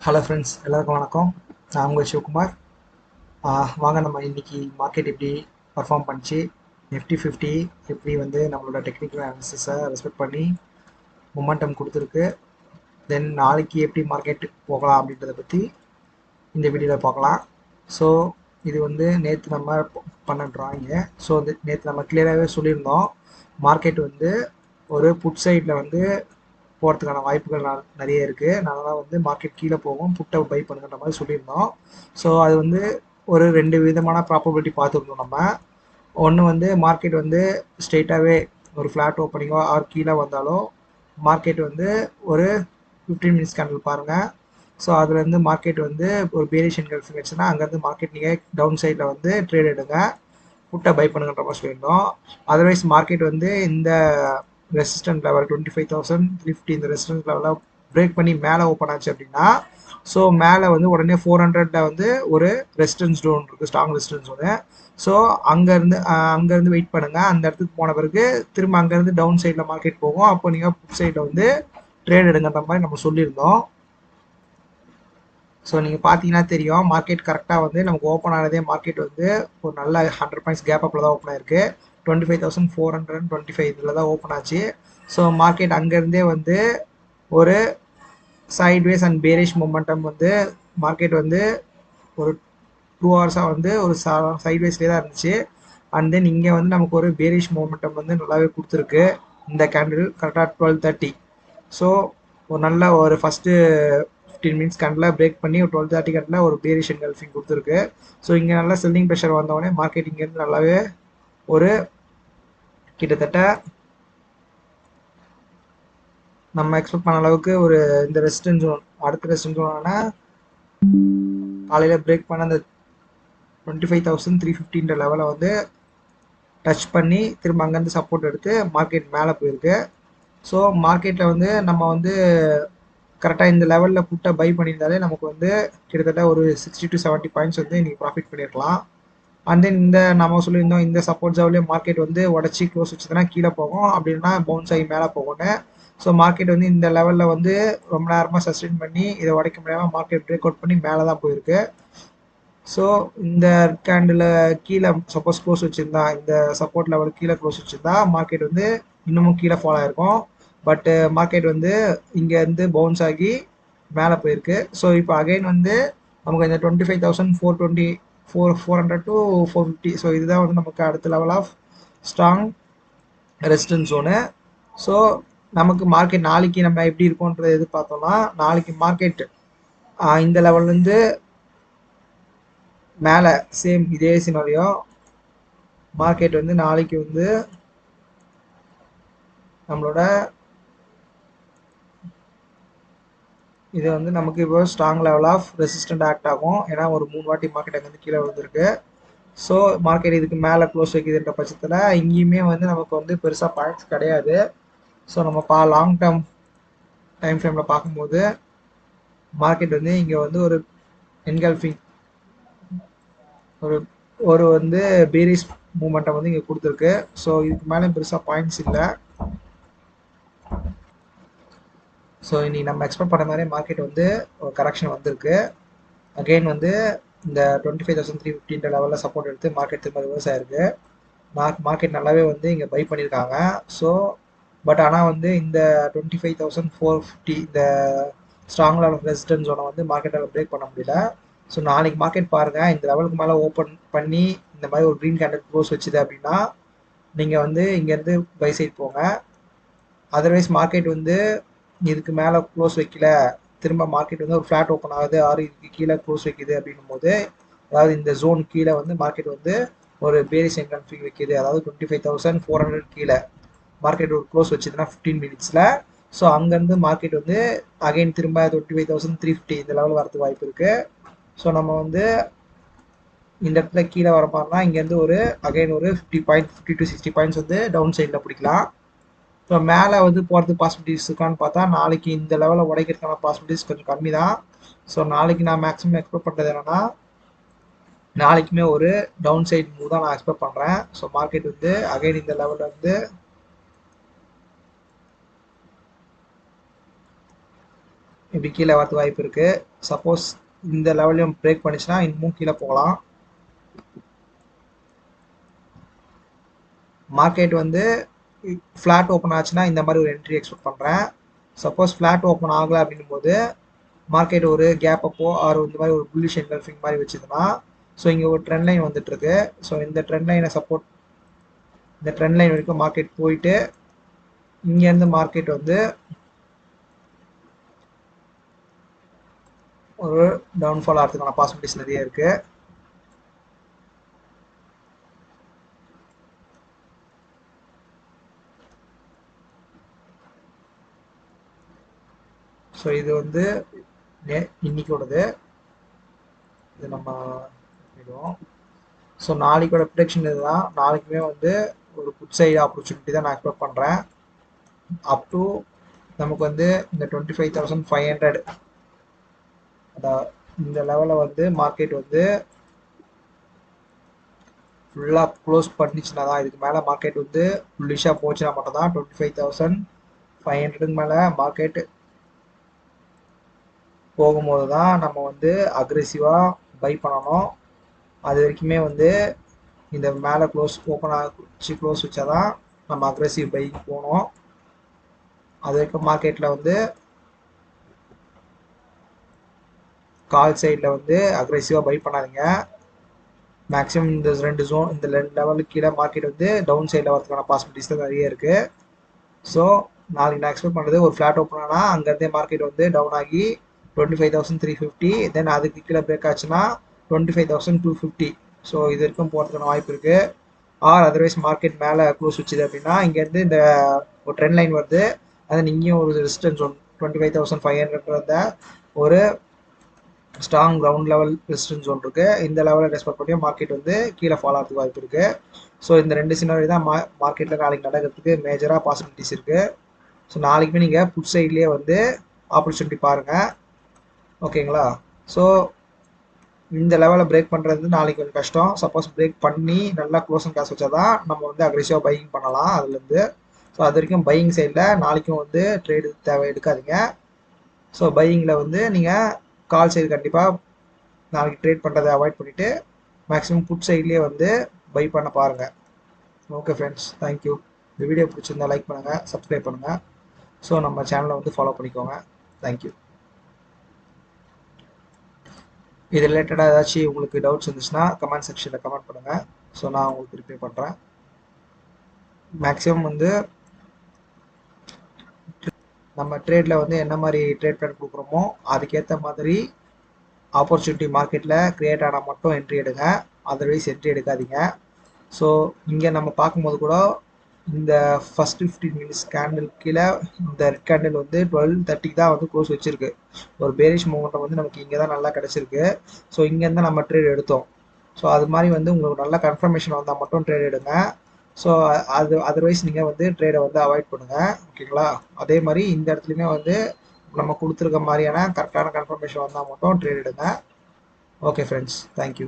Hello friends, எல்லாருக்கும் வணக்கம். நான் உங்கள் சிவகுமார். வாங்க நம்ம இன்னைக்கு மார்க்கெட் எப்படி பர்ஃபார்ம் பண்ணிச்சு, நிஃப்டி 50 எப்படி வந்து நம்மளோட டெக்னிக்கல் அனாலிசிஸை ரெஸ்பெக்ட் பண்ணி மொமெண்டம் கொடுத்துருக்கு, தென் நாளைக்கு எப்படி மார்க்கெட் போகலாம் அப்படின்றத பற்றி இந்த வீடியோவில் பார்க்கலாம். ஸோ இது வந்து நேற்று நம்ம பண்ண ட்ராயிங்கு. ஸோ வந்து நேற்று நம்ம கிளியராகவே சொல்லியிருந்தோம், மார்க்கெட் வந்து ஒரு புட் சைடில் வந்து போகிறதுக்கான வாய்ப்புகள் நிறைய இருக்குது. அதனால் வந்து மார்க்கெட் கீழே போகும், புட்டை பை பண்ணுங்கிற மாதிரி சொல்லியிருந்தோம். ஸோ அது வந்து ஒரு ரெண்டு விதமான ப்ராபபிலிட்டி பார்த்துருந்தோம் நம்ம. ஒன்று வந்து மார்க்கெட் வந்து ஸ்ட்ரெயிட்டாகவே ஒரு ஃப்ளாட் ஓப்பனிங்கோ ஆர் கீழே வந்தாலும் மார்க்கெட் வந்து ஒரு 15 மினிட்ஸ் கேண்டில் பாருங்கள். ஸோ அதுலேருந்து மார்க்கெட் வந்து ஒரு பேரிஷ் என்கல்ஃபிங் வச்சுன்னா அங்கேருந்து மார்க்கெட் நீங்கள் டவுன் சைடில் வந்து ட்ரேட் எடுங்க, புட்டை பை பண்ணுங்கிற மாதிரி சொல்லியிருந்தோம். அதர்வைஸ் மார்க்கெட் வந்து இந்த ரெசிஸ்டன்ட் லெவல் 25,350 இந்த ரெசிஸ்டன்ட் லெவலில் பிரேக் பண்ணி மேலே ஓப்பன் ஆச்சு அப்படின்னா, ஸோ மேலே வந்து உடனே 400 வந்து ஒரு ரெசிஸ்டன்ஸ் ஜோன் இருக்குது, ஸ்ட்ராங் ரெசிஸ்டன்ஸ் ஜோனு. ஸோ அங்கேருந்து வெயிட் பண்ணுங்கள். அந்த இடத்துக்கு போன பிறகு திரும்ப அங்கேருந்து டவுன் சைடில் மார்க்கெட் போகும். அப்போ நீங்கள் புட் சைடில் வந்து ட்ரேட் எடுங்கிற மாதிரி நம்ம சொல்லியிருந்தோம். ஸோ நீங்கள் பார்த்தீங்கன்னா தெரியும், மார்க்கெட் கரெக்டாக வந்து நமக்கு ஓப்பன் ஆனதே மார்க்கெட் வந்து ஒரு நல்ல 100 பாயிண்ட்ஸ் கேப் அப்பில் தான் ஓப்பன் ஆயிருக்கு. 25,425 இதில் தான் ஓப்பன் ஆச்சு. ஸோ மார்க்கெட் அங்கேருந்தே வந்து ஒரு சைட்வேஸ் அண்ட் பேரிஷ் மொமெண்டம் வந்து மார்க்கெட் வந்து ஒரு 2 ஹவர்ஸாக வந்து ஒரு சைட்வேஸ்லேயே தான் இருந்துச்சு. அண்ட் தென் இங்கே வந்து நமக்கு ஒரு பேரிஷ் மொமெண்டம் வந்து நல்லாவே கொடுத்துருக்கு. இந்த கேண்டில் கரெக்டாக 12:30. ஸோ ஒரு நல்ல ஒரு ஃபஸ்ட்டு 15 மினிட்ஸ் கேண்டில் பிரேக் பண்ணி ஒரு 12:30 கேண்டில் ஒரு பேரிஷ் என்கல்ஃபிங் கொடுத்துருக்கு. ஸோ இங்கே நல்லா செல்லிங் ப்ரெஷர் வந்தவொடனே மார்க்கெட் இங்கேருந்து நல்லாவே ஒரு கிட்டத்தட்ட நம்ம எக்ஸ்பெக்ட் பண்ண அளவுக்கு ஒரு இந்த ரெசிஸ்டன்ஸ் ஜோன், அடுத்த ரெசிஸ்டன்ஸ் ஜோனான காலையில் பிரேக் பண்ண அந்த 25,350 லெவலை வந்து டச் பண்ணி திரும்ப அங்கேருந்து சப்போர்ட் எடுத்து மார்க்கெட் மேலே போயிருக்கு. ஸோ மார்க்கெட்டில் வந்து நம்ம வந்து கரெக்டாக இந்த லெவலில் புட்டை பை பண்ணியிருந்தாலே நமக்கு வந்து கிட்டத்தட்ட ஒரு 60 to 70 பாயிண்ட்ஸ் வந்து இன்றைக்கி ப்ராஃபிட் பண்ணியிருக்கலாம். அண்ட் தென் இந்த நம்ம சொல்லியிருந்தோம், இந்த சப்போர்ட் ஜவுலேயே மார்க்கெட் வந்து உடச்சி க்ளோஸ் வச்சுதுன்னா கீழே போகும், அப்படின்னா பவுன்ஸ் ஆகி மேலே போகும்னு. ஸோ மார்க்கெட் வந்து இந்த லெவலில் வந்து ரொம்ப நேரமாக சஸ்டெயின் பண்ணி இதை உடைக்க முடியாமல் மார்க்கெட் பிரேக் அவுட் பண்ணி மேலே தான் போயிருக்கு. ஸோ இந்த கேண்டில் கீழே சப்போஸ் க்ளோஸ் வச்சுருந்தா, இந்த சப்போர்ட் லெவல் கீழே க்ளோஸ் வச்சுருந்தா மார்க்கெட் வந்து இன்னமும் கீழே ஃபாலோ ஆகிருக்கும். பட்டு மார்க்கெட் வந்து இங்கேருந்து பவுன்ஸ் ஆகி மேலே போயிருக்கு. ஸோ இப்போ அகைன் வந்து நமக்கு இந்த 25,400 to 450, ஸோ இதுதான் வந்து நமக்கு அடுத்த level of strong resistance zone. So நமக்கு மார்க்கெட் நாளைக்கு நம்ம எப்படி இருக்கோன்றதை எதிர்பார்த்தோம்னா, நாளைக்கு மார்க்கெட் இந்த லெவல்லேருந்து மேலே சேம் இதே சினாரியோ மார்க்கெட் வந்து நாளைக்கு வந்து நம்மளோட இது வந்து நமக்கு இப்போ strong level of resistant act ஆகும். ஏன்னா ஒரு 3 வாட்டி மார்க்கெட் அங்கேருந்து கீழே விழுந்திருக்கு. ஸோ மார்க்கெட் இதுக்கு மேலே க்ளோஸ் வைக்குதுன்ற பட்சத்தில் இங்கேயுமே வந்து நமக்கு வந்து பெருசாக பாயிண்ட்ஸ் கிடையாது. ஸோ நம்ம லாங் டேர்ம் டைம் ஃப்ரேமில் பார்க்கும்போது மார்க்கெட் வந்து இங்கே வந்து ஒரு என்கல்ஃபிங் ஒரு ஒரு வந்து பேரிஸ் மூமெண்ட்டை வந்து இங்கே கொடுத்துருக்கு. ஸோ இதுக்கு மேலே பெருசாக பாயிண்ட்ஸ் இல்லை. ஸோ இன்னைக்கு நம்ம எக்ஸ்பெக்ட் பண்ண மாதிரி மார்க்கெட் வந்து ஒரு கரெக்ஷன் வந்திருக்கு. அகெயின் வந்து இந்த 25,350 லெவலில் சப்போர்ட் எடுத்து மார்க்கெட் திரும்ப ரிவர்ஸ் ஆயிருக்கு. மார்க்கெட் நல்லாவே வந்து இங்கே பை பண்ணியிருக்காங்க. ஸோ பட் ஆனால் வந்து இந்த 25,450 இந்த ஸ்ட்ராங் லெவல் ரெசிஸ்டன்ஸ் ஜோனை வந்து மார்க்கெட்டால் பிரேக் பண்ண முடியல. ஸோ நாளைக்கு மார்க்கெட் பாருங்கள், இந்த லெவலுக்கு மேலே ஓப்பன் பண்ணி இந்த மாதிரி ஒரு க்ரீன் கேண்டில் க்ளோஸ் வச்சுது அப்படின்னா நீங்கள் வந்து இங்கேருந்து பை சைட் போங்க. அதர்வைஸ் மார்க்கெட் வந்து இதுக்கு மேலே க்ளோஸ் வைக்கல, திரும்ப மார்க்கெட் வந்து ஒரு ஃப்ளாட் ஓப்பன் ஆகுது, ஆறு இதுக்கு கீழே க்ளோஸ் வைக்குது அப்படின்னும் போது, அதாவது இந்த ஜோன் கீழே வந்து மார்க்கெட் வந்து ஒரு பேரிஷ் என்கல்ஃபிங் வைக்குது, அதாவது 25,400 கீழே மார்க்கெட் ஒரு க்ளோஸ் வச்சுதுன்னா 15 மினிட்ஸில். ஸோ அங்கேருந்து மார்க்கெட் வந்து அகைன் திரும்ப 25,350 இந்த லெவல் வரதுக்கு வாய்ப்பு இருக்குது. ஸோ நம்ம வந்து இந்த இடத்துல கீழே வர மாதிரினா இங்கேருந்து ஒரு அகைன் ஒரு 50 to 60 பாயிண்ட்ஸ் வந்து டவுன் சைடில் பிடிக்கலாம். ஸோ மேலே வந்து போகிறதுக்கு பாசிபிலிட்டிஸ் இருக்கான்னு பார்த்தா நாளைக்கு இந்த லெவலில் உடைக்கிறதுக்கான பாசிபிலிட்டிஸ் கொஞ்சம் கம்மி தான். ஸோ நாளைக்கு நான் மேக்ஸிமம் எக்ஸ்பெக்ட் பண்ணுறது என்னென்னா, நாளைக்குமே ஒரு டவுன் சைட் மூவ் தான் நான் எக்ஸ்பெக்ட் பண்ணுறேன். ஸோ மார்க்கெட் வந்து அகைன் இந்த லெவலில் வந்து இப்படி கீழே வரது வாய்ப்பு இருக்குது. சப்போஸ் இந்த லெவலையும் பிரேக் பண்ணிச்சுன்னா இன்னமும் கீழே போகலாம். மார்க்கெட் வந்து ஃப்ளாட் ஓப்பன் ஆச்சுன்னா இந்த மாதிரி ஒரு என்ட்ரி எக்ஸ்பெக்ட் பண்ணுறேன். சப்போஸ் ஃப்ளாட் ஓப்பன் ஆகலை அப்படின்னும் போது மார்க்கெட் ஒரு கேப் அப்போ ஆர் இந்த மாதிரி ஒரு புல்லிஷ் என்கல்ஃபிங் மாதிரி வச்சுதுன்னா, ஸோ இங்கே ஒரு ட்ரெண்ட் லைன் வந்துட்டுருக்கு. ஸோ இந்த ட்ரெண்ட் லைனை சப்போர்ட், இந்த ட்ரெண்ட் லைன் வரைக்கும் மார்க்கெட் போயிட்டு இங்கேருந்து மார்க்கெட் வந்து ஒரு டவுன்ஃபால் ஆகிறதுக்கான பாசிபிலிட்டிஸ் நிறைய இருக்குது. ஸோ இது வந்து இன்னைக்கோடது, இது நம்ம பண்ணிடுவோம். ஸோ நாளைக்கோட ப்ரிடிக்ஷன் இதுதான். நாளைக்குமே வந்து ஒரு குட் சைடு ஆப்பர்ச்சுனிட்டி தான் நான் எக்ஸ்பெக்ட் பண்ணுறேன். அப் டு நமக்கு வந்து இந்த 25,500 இந்த லெவலில் வந்து மார்க்கெட் வந்து ஃபுல்லாக க்ளோஸ் பண்ணிச்சுன்னா தான், இதுக்கு மேலே மார்க்கெட் வந்து புல்லிஷாக போச்சுன்னா மட்டும் தான் 25,500 மேலே மார்க்கெட் போகும்போது தான் நம்ம வந்து அக்ரெசிவாக பை பண்ணணும். அது வரைக்குமே வந்து இந்த மேலே க்ளோஸ் ஓப்பன் ஆச்சு க்ளோஸ் வச்சா தான் நம்ம அக்ரெசிவ் பை போகணும். அது வரைக்கும் மார்க்கெட்டில் வந்து கால் சைடில் வந்து அக்ரெசிவாக பை பண்ணாதீங்க. மேக்ஸிமம் இந்த ரெண்டு லெவலுக்கு கீழே மார்க்கெட் வந்து டவுன் சைடில் வரதுக்கான பாசிபிலிட்டிஸ் தான் நிறைய இருக்குது. ஸோ நாளைக்கு நான் எக்ஸ்பெக்ட் பண்ணுறது ஒரு ஃப்ளாட் ஓப்பன் ஆனால் அங்கேருந்தே மார்க்கெட் வந்து டவுன் ஆகி 25,350, தென் அதுக்கு கீழே பிரேக் ஆச்சுன்னா 25,250. ஸோ இது வரைக்கும் போகிறதுக்கான வாய்ப்பு இருக்குது. ஆர் அதர்வைஸ் மார்க்கெட் மேலே க்ளோஸ் வச்சுது அப்படின்னா இங்கேருந்து இந்த ஒரு ட்ரெண்ட் லைன் வருது, அது இங்கேயும் ஒரு ரெசிஸ்டன்ஸ் 25,500 ஒரு ஸ்ட்ராங் கிரவுண்ட் லெவல் ரெசிஸ்டன்ஸ் ஒன்று இருக்குது. இந்த லெவலில் ரெஸ்பெக்ட் பண்ணி மார்க்கெட் வந்து கீழே ஃபாலோ ஆகிறதுக்கு வாய்ப்பு இருக்குது. ஸோ இந்த ரெண்டு சினாரி தான் மார்க்கெட்டில் நாளைக்கு நடக்கிறதுக்கு மேஜராக பாசிபிலிட்டிஸ் இருக்குது. ஸோ நாளைக்குமே நீங்கள் புட் சைட்லேயே வந்து ஆப்பர்ச்சுனிட்டி பாருங்கள். ஓகேங்களா? ஸோ இந்த லெவலில் பிரேக் பண்ணுறது நாளைக்கு கொஞ்சம் கஷ்டம். சப்போஸ் பிரேக் பண்ணி நல்லா க்ளோசிங் காசு வச்சா தான் நம்ம வந்து அக்ரெசிவாக பையிங் பண்ணலாம் அதுலேருந்து. ஸோ அது வரைக்கும் பையிங் சைடில் நாளைக்கும் வந்து ட்ரேடு தேவை எடுக்காதீங்க. ஸோ பையிங்கில் வந்து நீங்கள் கால் சைடு கண்டிப்பாக நாளைக்கு ட்ரேட் பண்ணுறதை அவாய்ட் பண்ணிவிட்டு மேக்ஸிமம் புட் சைட்லேயே வந்து பை பண்ண பாருங்கள். Okay friends, thank you. இந்த வீடியோ பிடிச்சிருந்தா லைக் பண்ணுங்கள், சப்ஸ்கிரைப் பண்ணுங்கள். ஸோ நம்ம சேனலை வந்து ஃபாலோ பண்ணிக்கோங்க. தேங்க்யூ. இது ரிலேட்டடாக ஏதாச்சும் உங்களுக்கு டவுட்ஸ் இருந்துச்சுன்னா கமெண்ட் செக்ஷனில் கமெண்ட் பண்ணுங்கள். ஸோ நான் உங்களுக்கு ரிப்ளை பண்ணுறேன். மேக்ஸிமம் வந்து நம்ம ட்ரேடில் வந்து என்ன மாதிரி ட்ரேட் பிளான் கொடுக்குறோமோ அதுக்கேற்ற மாதிரி ஆப்பர்ச்சுனிட்டி மார்க்கெட்டில் க்ரியேட் ஆனால் மட்டும் என்ட்ரி எடுங்க, அதர்வைஸ் என்ட்ரி எடுக்காதீங்க. ஸோ இங்கே நம்ம பார்க்கும்போது கூட இந்த ஃபஸ்ட் 15 மினிட்ஸ் கேண்டில் கீழே இந்த ரெட் கேண்டில் வந்து 12:30 தான் வந்து க்ளோஸ் வச்சிருக்கு. ஒரு பேரிஷ் மூமெண்டம் வந்து நமக்கு இங்கே தான் நல்லா கிடச்சிருக்கு. ஸோ இங்கேருந்து நம்ம ட்ரேட் எடுத்தோம். ஸோ அது மாதிரி வந்து உங்களுக்கு நல்ல கன்ஃபர்மேஷன் வந்தால் மட்டும் ட்ரேட் எடுங்க. ஸோ அதர்வைஸ் நீங்கள் வந்து ட்ரேடை வந்து அவாய்ட் பண்ணுங்கள். ஓகேங்களா? அதே மாதிரி இந்த இடத்துலையுமே வந்து நம்ம கொடுத்துருக்க மாதிரியான கரெக்டான கன்ஃபர்மேஷன் வந்தால் மட்டும் ட்ரேட் எடுங்க. Okay friends, thank you.